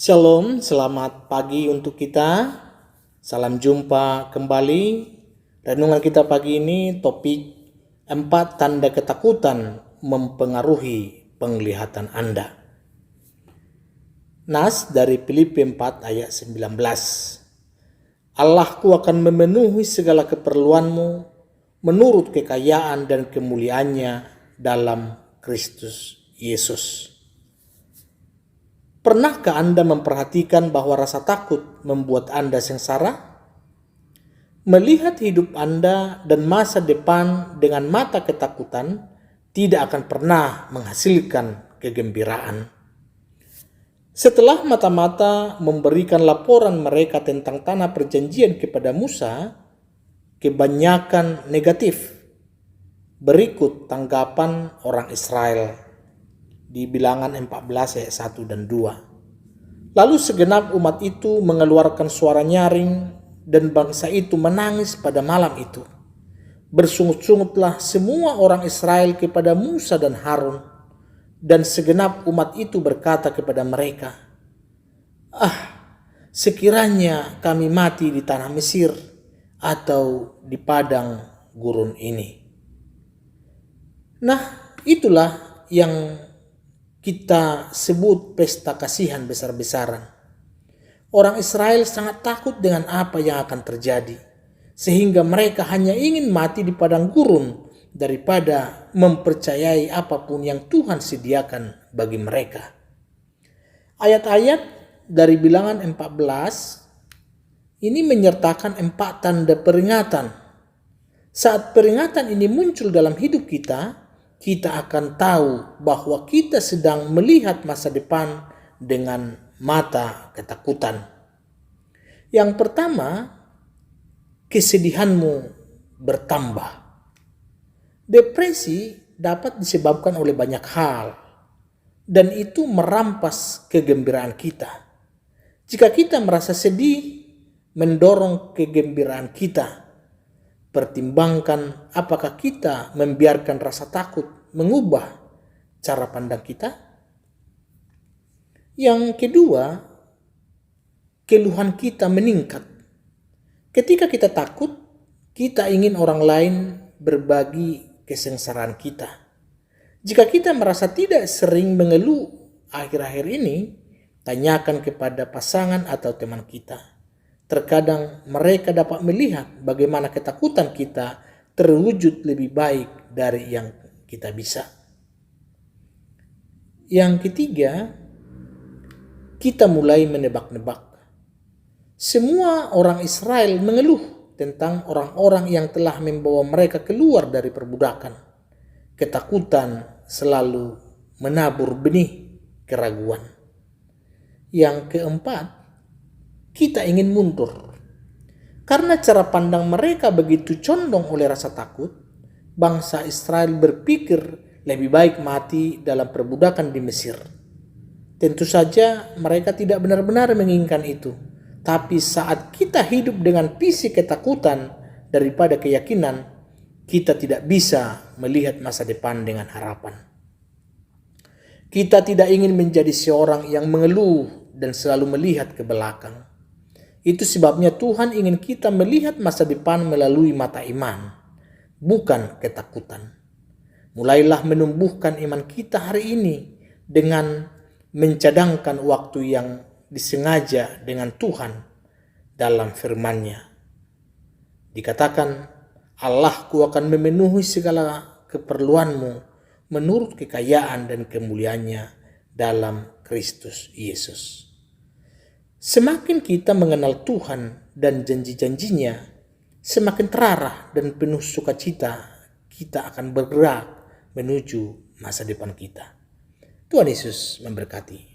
Shalom, selamat pagi untuk kita. Salam jumpa kembali. Renungan kita pagi ini topik 4 tanda ketakutan mempengaruhi penglihatan Anda. Nas dari Filipi 4 ayat 19. Allahku akan memenuhi segala keperluanmu menurut kekayaan dan kemuliaannya dalam Kristus Yesus. Pernahkah Anda memperhatikan bahwa rasa takut membuat Anda sengsara? Melihat hidup Anda dan masa depan dengan mata ketakutan tidak akan pernah menghasilkan kegembiraan. Setelah mata-mata memberikan laporan mereka tentang tanah perjanjian kepada Musa, kebanyakan negatif. Berikut tanggapan orang Israel di Bilangan 14 ayat 1 dan 2. Lalu segenap umat itu mengeluarkan suara nyaring dan bangsa itu menangis pada malam itu. Bersungut-sungutlah semua orang Israel kepada Musa dan Harun, dan segenap umat itu berkata kepada mereka, sekiranya kami mati di tanah Mesir atau di padang gurun ini. Nah, itulah yang kita sebut pesta kasihan besar-besaran. Orang Israel sangat takut dengan apa yang akan terjadi, sehingga mereka hanya ingin mati di padang gurun daripada mempercayai apapun yang Tuhan sediakan bagi mereka. Ayat-ayat dari Bilangan 14 ini menyertakan 4 tanda peringatan. Saat peringatan ini muncul dalam hidup kita akan tahu bahwa kita sedang melihat masa depan dengan mata ketakutan. Yang pertama, kesedihanmu bertambah. Depresi dapat disebabkan oleh banyak hal, dan itu merampas kegembiraan kita. Jika kita merasa sedih, mendorong kegembiraan kita. Pertimbangkan apakah kita membiarkan rasa takut mengubah cara pandang kita. Yang kedua, keluhan kita meningkat. Ketika kita takut, kita ingin orang lain berbagi kesengsaraan kita. Jika kita merasa tidak sering mengeluh akhir-akhir ini, tanyakan kepada pasangan atau teman kita. Terkadang mereka dapat melihat bagaimana ketakutan kita terwujud lebih baik dari yang kita bisa. Yang ketiga, kita mulai menebak-nebak. Semua orang Israel mengeluh tentang orang-orang yang telah membawa mereka keluar dari perbudakan. Ketakutan selalu menabur benih keraguan. Yang keempat, kita ingin mundur. Karena cara pandang mereka begitu condong oleh rasa takut, bangsa Israel berpikir lebih baik mati dalam perbudakan di Mesir. Tentu saja mereka tidak benar-benar menginginkan itu. Tapi saat kita hidup dengan visi ketakutan daripada keyakinan, kita tidak bisa melihat masa depan dengan harapan. Kita tidak ingin menjadi seorang yang mengeluh dan selalu melihat ke belakang. Itu sebabnya Tuhan ingin kita melihat masa depan melalui mata iman, bukan ketakutan. Mulailah menumbuhkan iman kita hari ini dengan mencadangkan waktu yang disengaja dengan Tuhan dalam firman-Nya. Dikatakan, Allahku akan memenuhi segala keperluanmu menurut kekayaan dan kemuliaannya dalam Kristus Yesus. Semakin kita mengenal Tuhan dan janji-janjinya, semakin terarah dan penuh sukacita kita akan bergerak menuju masa depan kita. Tuhan Yesus memberkati.